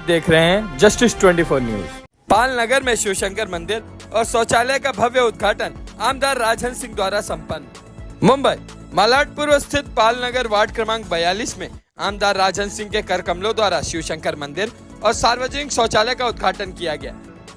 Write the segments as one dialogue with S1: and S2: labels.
S1: देख रहे हैं जस्टिस 24 न्यूज। पालनगर में शिवशंकर मंदिर और शौचालय का भव्य उद्घाटन आमदार राजहंस सिंह द्वारा संपन्न। मुंबई मालाड पूर्व स्थित पालनगर वार्ड क्रमांक 42 में आमदार राजहंस सिंह के कर कमलों द्वारा शिवशंकर मंदिर और सार्वजनिक शौचालय का उद्घाटन किया गया।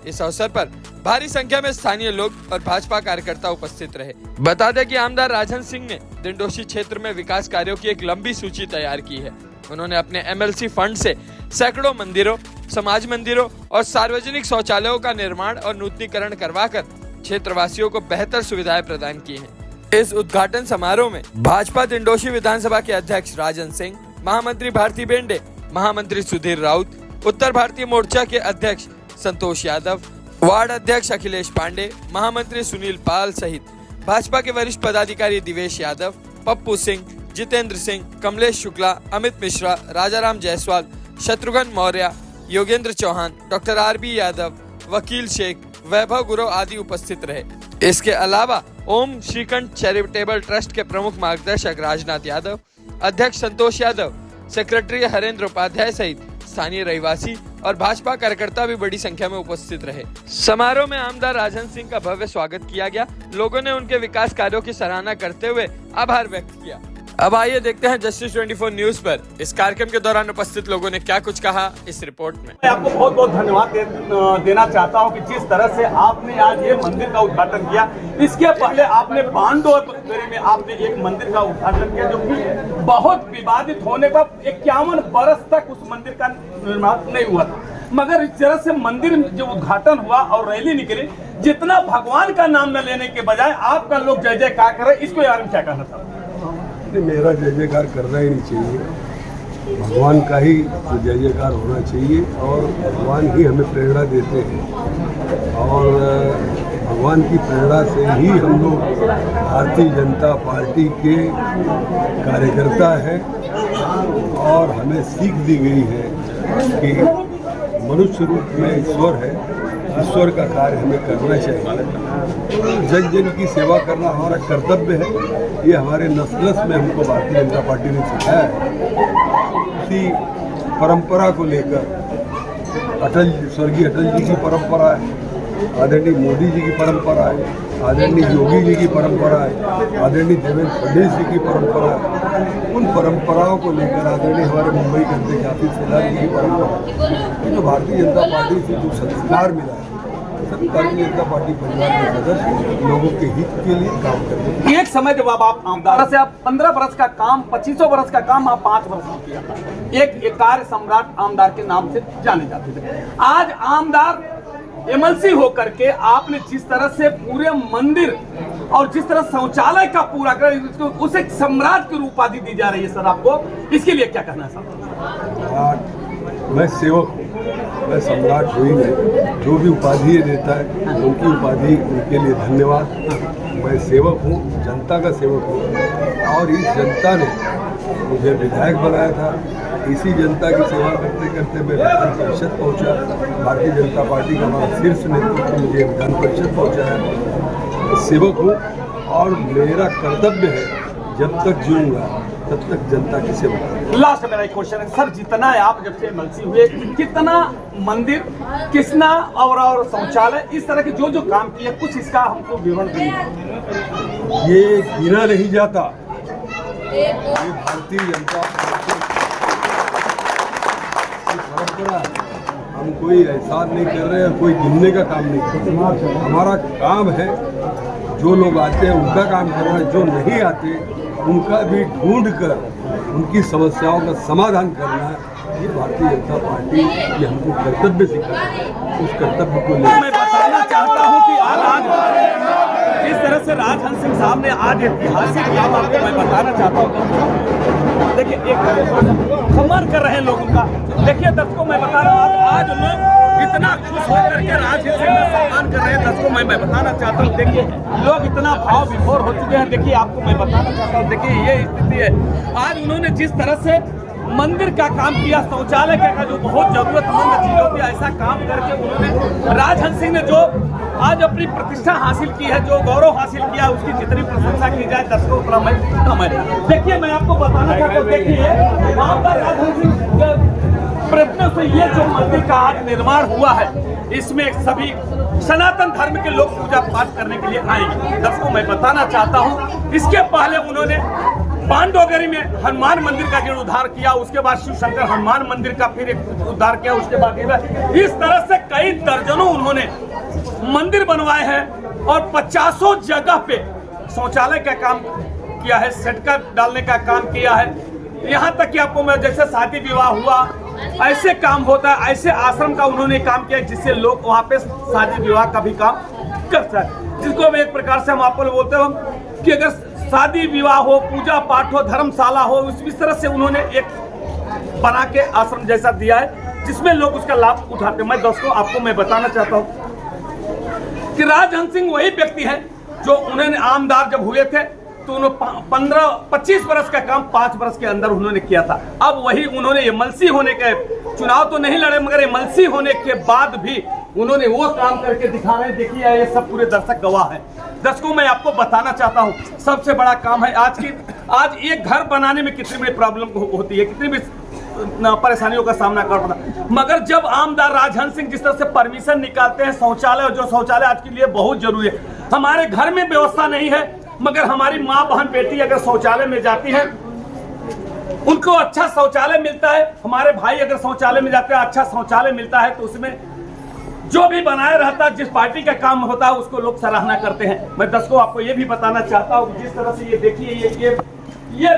S1: इस अवसर पर भारी संख्या में स्थानीय लोग और भाजपा कार्यकर्ता उपस्थित रहे। बता दें कि आमदार राजहंस सिंह ने दिंडोशी क्षेत्र में विकास कार्यों की एक लंबी सूची तैयार की है। उन्होंने अपने MLC फंड से सैकड़ों मंदिरों, समाज मंदिरों और सार्वजनिक शौचालयों का निर्माण और नूतनीकरण करवाकर क्षेत्रवासियों को बेहतर सुविधाएं प्रदान की हैं। इस उद्घाटन समारोह में भाजपा दिंडोशी विधानसभा के अध्यक्ष राजन सिंह, महामंत्री भारती बेंडे, महामंत्री सुधीर राउत, उत्तर भारतीय मोर्चा के अध्यक्ष संतोष यादव, वार्ड अध्यक्ष अखिलेश पांडे, महामंत्री सुनील पाल सहित भाजपा के वरिष्ठ पदाधिकारी दिवेश यादव, पप्पू सिंह, जितेंद्र सिंह, कमलेश शुक्ला, अमित मिश्रा, राजाराम जायसवाल, शत्रुघ्न मौर्य, योगेंद्र चौहान, डॉक्टर RB यादव, वकील शेख, वैभव गुरव आदि उपस्थित रहे। इसके अलावा ओम श्रीकंठ चैरिटेबल ट्रस्ट के प्रमुख मार्गदर्शक राजनाथ यादव, अध्यक्ष संतोष यादव, सेक्रेटरी हरेंद्र उपाध्याय सहित स्थानीय रहवासी और भाजपा कार्यकर्ता भी बड़ी संख्या में उपस्थित रहे। समारोह में आमदार राजहंस सिंह का भव्य स्वागत किया गया। लोगों ने उनके विकास कार्यों की सराहना करते हुए आभार व्यक्त किया। अब आइए देखते हैं जस्टिस 24 न्यूज पर इस कार्यक्रम के दौरान उपस्थित लोगों ने क्या कुछ कहा इस रिपोर्ट में।
S2: मैं आपको बहुत बहुत धन्यवाद देना चाहता हूं कि जिस तरह से आपने आज ये मंदिर का उद्घाटन किया। इसके पहले आपने बांडोरी में आपने एक मंदिर का उद्घाटन किया जो कि बहुत विवादित होने पर 51 बरस तक उस मंदिर का निर्माण नहीं हुआ था। मगर इस तरह से मंदिर जो उद्घाटन हुआ और रैली निकली, जितना भगवान का नाम न लेने के बजाय आपका लोग जय जयकार करे, इसको यार क्या कहना चाहता हूँ।
S3: मेरा जय जयकार करना ही नहीं चाहिए, भगवान का ही जय जयकार होना चाहिए और भगवान ही हमें प्रेरणा देते हैं और भगवान की प्रेरणा से ही हम लोग भारतीय जनता पार्टी के कार्यकर्ता हैं और हमें सीख दी गई है कि मनुष्य रूप में ईश्वर है, ईश्वर का कार्य हमें करना चाहिए। जन जन की सेवा करना हमारा कर्तव्य है, ये हमारे नस्ल में हमको भारतीय जनता पार्टी ने सिखाया है। इसी परंपरा को लेकर स्वर्गीय अटल जी की परंपरा है, आदरणीय मोदी जी की परंपरा है, आदरणीय योगी जी की परंपरा है, आदरणीय देवेंद्र फडणवीस जी की परंपरा है। उन परंपराओं को लेकर आदरणीय हमारे मुंबई के अध्यक्ष आतिश सेलार जी की परंपरा, जो भारतीय जनता पार्टी से जो संस्कार मिला है, सभी भारतीय जनता पार्टी परिवार के सदस्य लोगों के हित के लिए काम करते हैं।
S2: एक समय जब आप आमदार से आप 15 बरस का काम, 2500 बरस का काम आप 5 वर्ष में किया, एक कार्य सम्राट आमदार के नाम से जाने जाते थे। आज आमदार MLC होकर के आपने जिस तरह से पूरे मंदिर और जिस तरह शौचालय का पूरा कर उसे सम्राट की उपाधि दी जा रही है, सर आपको इसके लिए क्या कहना है सर?
S3: मैं सेवक हूँ, मैं सम्राट हुई नहीं, जो भी उपाधि देता है उनकी उपाधि उनके लिए धन्यवाद। मैं सेवक हूँ, जनता का सेवक हूँ और इस जनता ने मुझे विधायक बनाया था। इसी जनता की सेवा करते करते मैं विधान परिषद पहुँचा। भारतीय जनता पार्टी का हमारा शीर्ष नेतृत्व मुझे विधान परिषद पहुँचाया। सेवक हूँ और मेरा कर्तव्य है, जब तक जीऊँगा तब तक जनता की सेवा।
S2: लास्ट मेरा एक क्वेश्चन है सर, जितना आप जब से MLC हुए, कितना मंदिर, कितना और शौचालय, इस तरह के जो जो काम किए, कुछ इसका हमको विवरण दीजिए।
S3: ये गिना नहीं जाता, ये भारतीय जनता पार्टी की परंपरा है। हम कोई एहसान नहीं कर रहे हैं, कोई गिनने का काम नहीं कर रहे। हमारा काम है जो लोग आते हैं उनका काम करना है, जो नहीं आते उनका भी ढूंढ कर उनकी समस्याओं का समाधान करना है। ये भारतीय जनता पार्टी ये हमको कर्तव्य सिखाता है, उस कर्तव्य को लेकर
S2: मैं बताना चाहता हूँ कि आज जिस तरह से राजहंस सिंह साहब ने आज ऐतिहासिक काम आपको मैं बताना चाहता हूँ। देखिए एक सम्मान कर रहे हैं लोग उनका। देखिए दर्शकों, मैं बता रहा हूँ आज लोग इतना खुश होकर के राजहंस सिंह का सम्मान कर रहे हैं। दर्शकों मैं बताना चाहता हूँ, देखिए लोग इतना भाव विभोर हो चुके हैं। देखिए आपको मैं बताना चाहता हूँ, देखिए ये स्थिति है। आज उन्होंने जिस तरह से मंदिर का काम किया, शौचालय का जो बहुत जरूरतमंद चीज होती है, ऐसा काम करके उन्होंने राजहंस सिंह ने जो आज अपनी प्रतिष्ठा हासिल की है, जो गौरव हासिल किया, उसकी जितनी प्रशंसा की जाए दर्शकों उतना मैं कम है। देखिए मैं आपको बताना चाहता हूँ, देखिए राजहंस सिंह प्रयत्नों से ये जो मंदिर का आज निर्माण हुआ है, इसमें सभी सनातन धर्म के लोग पूजा पाठ करने के लिए आएंगे। दर्शकों, मैं बताना चाहता हूँ, इसके पहले उन्होंने पांडवगढ़ी में हनुमान मंदिर का जीर्णोद्धार किया, उसके बाद शिव शंकर हनुमान मंदिर का फिर एक उद्धार किया, उसके बाद इस तरह से कई दर्जनों उन्होंने मंदिर बनवाए हैं और 50 जगह पे शौचालय का काम किया है, सेटका डालने का काम किया है। यहाँ तक कि आपको मैं जैसे शादी विवाह हुआ ऐसे काम होता है, ऐसे आश्रम का उन्होंने काम किया जिससे लोग वहाँ पे शादी विवाह का भी काम कर सकें, जिसको एक प्रकार से हम आपको बोलते हो कि अगर शादी विवाह हो, पूजा पाठ हो, धर्मशाला हो, इस तरह से उन्होंने एक बना के आश्रम जैसा दिया है जिसमें लोग उसका लाभ उठाते हैं। मैं दोस्तों आपको मैं बताना चाहता हूँ कि राजहंस सिंह वही व्यक्ति है जो उन्होंने आमदार जब हुए थे तो उन्होंने 25 वर्ष का काम 5 वर्ष के अंदर उन्होंने किया था। अब वही उन्होंने एमएलसी होने के चुनाव तो नहीं लड़े, मगर एमएलसी होने के बाद भी उन्होंने वो काम करके दिखा रहे हैं। देखिए, ये सब पूरे दर्शक गवाह हैं। दर्शकों, मैं आपको बताना चाहता हूँ, सबसे बड़ा काम है आज एक घर बनाने में कितनी बड़ी प्रॉब्लम होती है, कितनी भी परेशानियों का सामना करना, मगर जब आमदार राजहंस सिंह जिस तरह से परमिशन निकालते हैं शौचालय, जो शौचालय आज के लिए बहुत जरूरी है। हमारे घर में व्यवस्था नहीं है, मगर हमारी माँ बहन बेटी अगर शौचालय में जाती है उनको अच्छा शौचालय मिलता है। हमारे भाई अगर शौचालय में जाते हैं अच्छा शौचालय मिलता है तो उसमें जो भी बनाए रहता है, जिस पार्टी का काम होता है उसको लोग सराहना करते हैं। मैं दर्शकों आपको ये भी बताना चाहता हूँ, जिस तरह से ये देखिए ये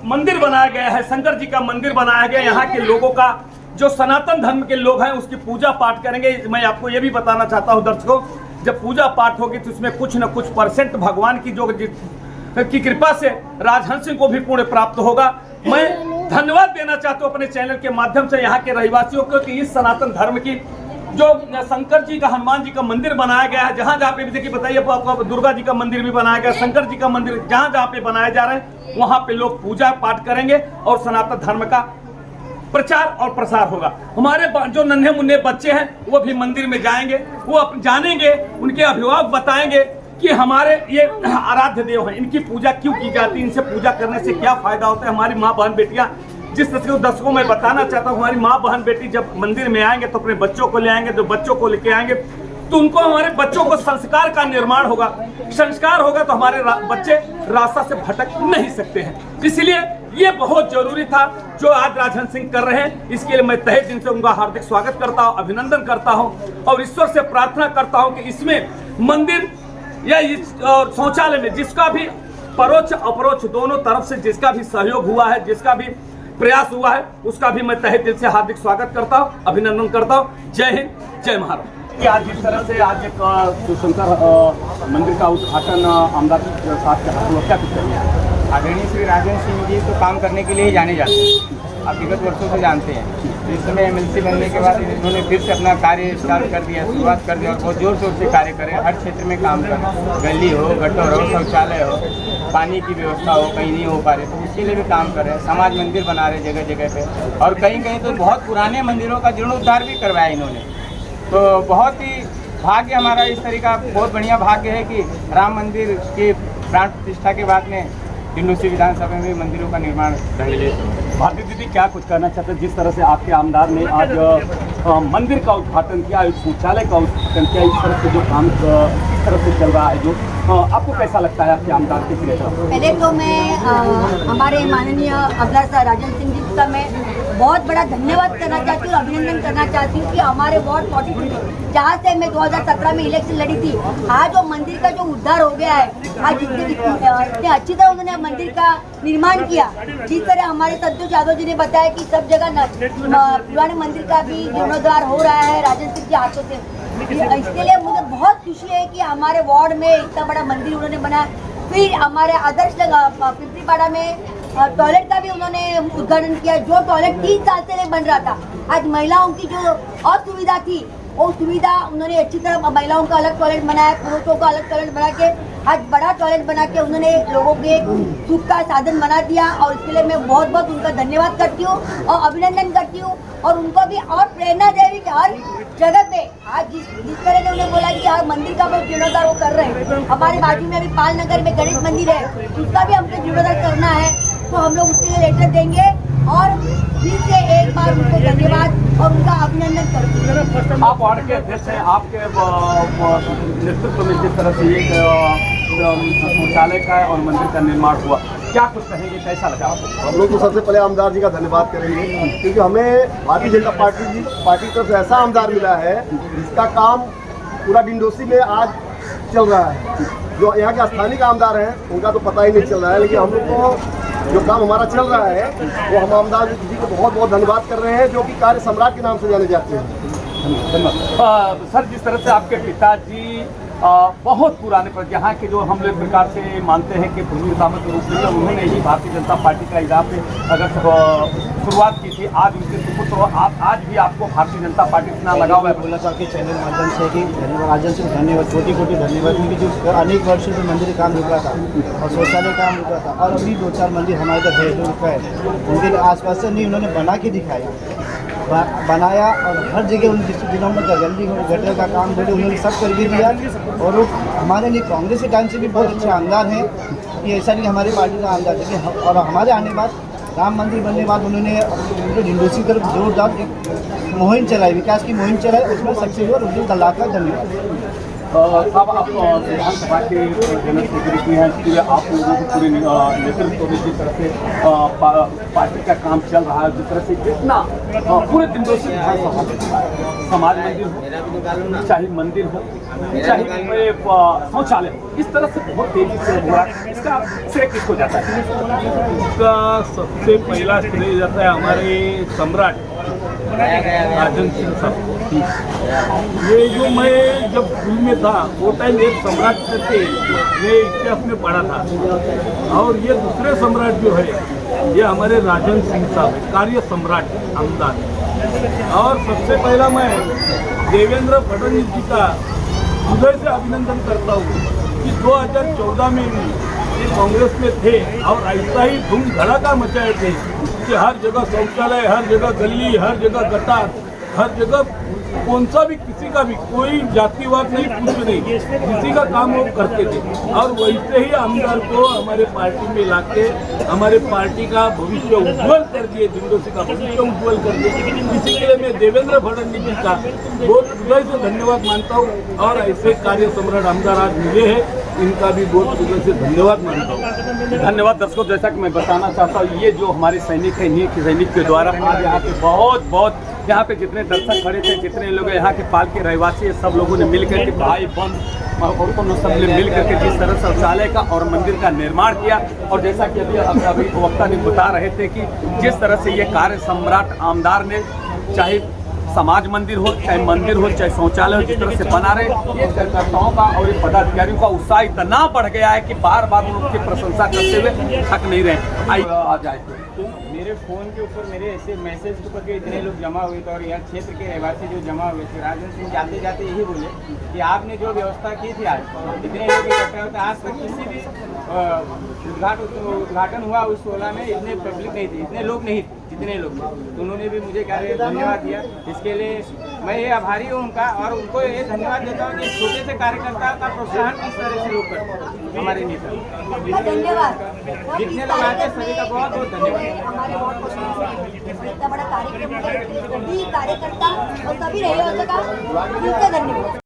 S2: मंदिर बनाया गया है, शंकर जी का मंदिर बनाया गया। यहाँ के लोगों का जो सनातन धर्म के लोग हैं उसकी पूजा पाठ करेंगे। मैं आपको ये भी बताना चाहता हूँ दर्शकों, जब पूजा पाठ होगी तो उसमें कुछ न कुछ परसेंट भगवान की की कृपा से राजहंस सिंह को भी पुण्य प्राप्त होगा। मैं धन्यवाद देना चाहता हूँ अपने चैनल के माध्यम से यहाँ के रहवासियों को कि इस सनातन धर्म की जो शंकर जी का हनुमान जी का मंदिर बनाया गया है, जहाँ जहाँ पे भी देखिए बताइए आपको दुर्गा जी का मंदिर भी बनाया गया, शंकर जी का मंदिर जहाँ जहाँ पे बनाए जा रहे हैं वहाँ पे लोग पूजा पाठ करेंगे और सनातन धर्म का प्रचार और प्रसार होगा। हमारे जो नन्हे मुन्ने बच्चे हैं वो भी मंदिर में जाएंगे, वो जानेंगे, उनके अभिभावक बताएंगे कि हमारे ये आराध्य देव हैं, इनकी पूजा क्यों की जाती है, इनसे पूजा करने से क्या फायदा होता है। हमारी माँ बहन बेटियाँ जिस तरह से दर्शकों मैं बताना चाहता हूँ, हमारी माँ बहन बेटी जब मंदिर में आएंगे तो अपने बच्चों को ले आएंगे, तो बच्चों को लेके आएंगे तो उनको हमारे बच्चों को संस्कार का निर्माण होगा, संस्कार होगा तो हमारे बच्चे रास्ता से भटक नहीं सकते हैं। इसलिए ये बहुत जरूरी था जो आज राजहंस सिंह कर रहे हैं। इसके लिए मैं तहे दिल से उनका हार्दिक स्वागत करता हूँ, अभिनंदन करता हूँ और ईश्वर से प्रार्थना करता हूँ कि इसमें मंदिर या इस शौचालय में जिसका भी परोक्ष अपरोक्ष दोनों तरफ से जिसका भी सहयोग हुआ है, जिसका भी प्रयास हुआ है, उसका भी मैं तहे दिल से हार्दिक स्वागत करता हूँ, अभिनंदन करता हूँ। जय हिंद, जय महाराष्ट्र।
S4: आज जिस तरह से आज एक शिवशंकर मंदिर का उद्घाटन आमदार साहब के हाथ में, क्या कुछ करेंगे?
S5: आदरणीय श्री राजहंस सिंह जी तो काम करने के लिए ही जाने जाते हैं, आप विगत वर्षों से जानते हैं। इस समय एमएलसी बनने के बाद इन्होंने फिर से अपना कार्य स्टार्ट कर दिया, शुरुआत कर दिया और बहुत जोर शोर से कार्य करें। हर क्षेत्र में काम करें, गली हो, गटर हो, शौचालय हो, पानी की व्यवस्था हो, कहीं नहीं हो पा रहे तो उसके लिए भी काम कर रहे हैं। समाज मंदिर बना रहे जगह जगह पे, और कहीं कहीं तो बहुत पुराने मंदिरों का जीर्णोद्धार भी करवाया इन्होंने। तो बहुत ही भाग्य हमारा इस तरीका बहुत बढ़िया भाग्य है कि राम मंदिर के प्राण प्रतिष्ठा के बाद में डिंडोसी विधानसभा में मंदिरों का निर्माण रहेगा।
S4: भारती दीदी क्या कुछ करना चाहते हैं? जिस तरह से आपके आमदार ने आज मंदिर का उद्घाटन किया, शौचालय का उद्घाटन किया, इस तरह से जो काम इस तरह से चल रहा है, जो आपको कैसा लगता है आपके आमदार के लिए?
S6: पहले तो मैं हमारे माननीय आमदार साहब राजहंस सिंह जी का मैं बहुत बड़ा धन्यवाद करना चाहती हूँ, अभिनंदन करना चाहती हूँ कि हमारे वार्ड 43 जहाँ से मैं 2017 में इलेक्शन लड़ी थी, आज वो मंदिर का जो उद्धार हो गया है, आज इतने अच्छी तरह उन्होंने मंदिर का निर्माण किया। जिस तरह हमारे संतोष यादव जी ने बताया कि सब जगह पुराने मंदिर का भी जीर्णोद्धार हो रहा है राजहंस सिंह के हाथों से, इसके लिए मुझे बहुत खुशी है कि हमारे वार्ड में इतना बड़ा मंदिर उन्होंने बनाया। फिर हमारे आदर्श पिपरीपाड़ा में टॉयलेट का भी उन्होंने उद्घाटन किया, जो टॉयलेट 3 साल से नहीं बन रहा था। आज महिलाओं की जो असुविधा थी वो सुविधा उन्होंने अच्छी तरह, महिलाओं का अलग टॉयलेट बनाया, पुरुषों का अलग टॉयलेट बना के आज बड़ा टॉयलेट बना के उन्होंने लोगों के सुख का साधन बना दिया। और इसके लिए मैं बहुत बहुत उनका धन्यवाद करती हूँ और अभिनंदन करती हूँ, और उनको भी और प्रेरणा दे रही कि हर जगह पे आज जिस तरह से उन्हें बोला कि हर मंदिर का वो जीर्णोद्धार वो कर रहे हैं। हमारे बाजू में अभी पाल नगर में गणेश मंदिर है, उसका भी हमको जीर्णोद्धार करना है, तो हम लोग उसके लिए लेटर देंगे और फिर से एक बार उनको धन्यवाद और उनका अभिनंदन करती हूँ।
S4: आप वार्ड के अध्यक्ष हैं, आपके नेतृत्व में जिस तरह से एक शौचालय का और मंदिर का निर्माण हुआ, क्या कुछ कहेंगे, कैसा लगा आपको?
S7: हम लोग तो सबसे पहले आमदार जी का धन्यवाद करेंगे, क्योंकि हमें भारतीय जनता पार्टी की तरफ से ऐसा आमदार मिला है जिसका काम पूरा डिंडोसी में आज चल रहा है। जो यहाँ के स्थानीय आमदार हैं उनका तो पता ही नहीं चल रहा है, लेकिन हम लोग को जो काम हमारा चल रहा है वो हम आमदार जी को बहुत बहुत धन्यवाद कर रहे हैं, जो कि कार्य सम्राट के नाम से जाने जाते हैं।
S4: सर, जिस तरह से आपके पिताजी बहुत पुराने पर यहाँ के जो हम लोग प्रकार से मानते हैं कि भूमि कामत के रूप में उन्होंने ही भारतीय जनता पार्टी का इरादा पे अगर शुरुआत की थी, आज उनके सुपुत्र आप आज भी आपको भारतीय जनता पार्टी से ना लगा हुआ है।
S8: बोला साहब के चैनल माध्यम से कि धन्यवाद, राजन सिंह धन्यवाद, कोटि कोटि धन्यवाद, क्योंकि जो अनेक वर्षों से मंदिर काम रुका था और शौचालय काम रुका था, और अभी 2-4 मंदिर हमारे तक है जो रुका है, उनके आसपास से नहीं उन्होंने बना के दिखाया, बनाया, और हर जगह उन दिनों में गंदी गटर का काम बोले उन्होंने सब करके दिया। और वो हमारे लिए कांग्रेस के टाइम से भी बहुत अच्छे आमदार हैं, कि ऐसा नहीं हमारे पार्टी का आमदार है। और हमारे आने बाद राम मंदिर बनने के बाद उन्होंने हिंदूसी की तरफ जोरदार एक मुहिम चलाई, विकास की मुहिम चलाई, उसमें सक्सेस हुआ, उनके लाख धन्यवाद।
S4: अब आप विधानसभा के जनरल सेक्रेटरी हैं, इसलिए आप लोगों को पूरे नेतृत्व में जिस तरह से पार्टी का काम चल रहा है, जिस तरह से जितना पूरे दिनदोशी विधानसभा में समाज मंदिर हो, चाहे मंदिर हो, चाहे शौचालय हो, इस तरह से बहुत तेजी से हो रहा है, इसका श्रेय किसको जाता है?
S2: इसका सबसे पहला श्रेय जाता है हमारे सम्राट राजन सिंह साहब। ये जो मैं जब स्कूल में था वो टाइम एक सम्राट थे, ये इतिहास में पढ़ा था, और ये दूसरे सम्राट जो है ये हमारे राजन सिंह साहब है, कार्य सम्राट आमदार। और सबसे पहला मैं देवेंद्र फडणवीस जी का हृदय से अभिनंदन करता हूँ कि 2014 में भी ये कांग्रेस में थे और ऐसा ही धूम धड़ाका मचाए थे कि हर जगह शौचालय, हर जगह गली, हर जगह गटार, हर जगह कौन सा भी किसी का भी कोई जातिवाद नहीं, कुछ नहीं, किसी का काम वो करते थे। और वैसे ही आमदार को हमारे पार्टी में लाके हमारे पार्टी का भविष्य उज्ज्वल कर दिए, दिंडोसी का भविष्य उज्ज्वल कर दिए। इसी के लिए मैं देवेंद्र फडणवीस जी का बहुत हृदय से धन्यवाद मानता हूँ, और ऐसे कार्य सम्राट आमदार आज मिले हैं, इनका भी बहुत हृदय से धन्यवाद मानता हूँ।
S4: धन्यवाद दर्शकों, जैसा कि मैं बताना चाहता हूँ, ये जो हमारे सैनिक हैं, इन्हीं के सैनिक के द्वारा आज यहाँ पे बहुत यहाँ पे जितने दर्शक खड़े थे, जितने लोग यहाँ के पाल के रहवासी, सब लोगों ने मिलकर के भाई बंद और उन सब ने मिल करके जिस तरह शौचालय का और मंदिर का निर्माण किया, और जैसा कि अभी वक्ता ने बता रहे थे कि जिस तरह से ये कार्य सम्राट आमदार ने, चाहे समाज मंदिर हो, चाहे मंदिर हो, चाहे शौचालय हो, जिस तरह से बना रहे, ये कार्यकर्ताओं का और ये पदाधिकारियों का उत्साह इतना बढ़ गया है कि बार बार उनकी प्रशंसा करते हुए थक नहीं रहे। आ जाए
S5: मेरे फ़ोन के ऊपर मेरे ऐसे मैसेज के ऊपर के इतने लोग जमा हुए थे, और यहाँ क्षेत्र के रहवासी जो जमा हुए थे, राजन सिंह जाते जाते यही बोले कि आपने जो व्यवस्था की थी आज, इतने लोग इकट्ठा होते, आज तक किसी भी उद्घाटन हुआ उस 16 में इतने पब्लिक नहीं थी, इतने लोग नहीं थे जितने लोग थे। तो उन्होंने भी मुझे क्या धन्यवाद दिया, इसके लिए मैं ये आभारी हूँ उनका, और उनको ये धन्यवाद देता हूँ कि छोटे से कार्यकर्ता का प्रोत्साहन किस तरह से लोग करते हैं, हमारे नेता। जितने लोग आते सभी का बहुत बहुत धन्यवाद।
S6: इतना बड़ा कार्यक्रम है, सभी कार्यकर्ता और सभी रहने वालों का उनका धन्यवाद।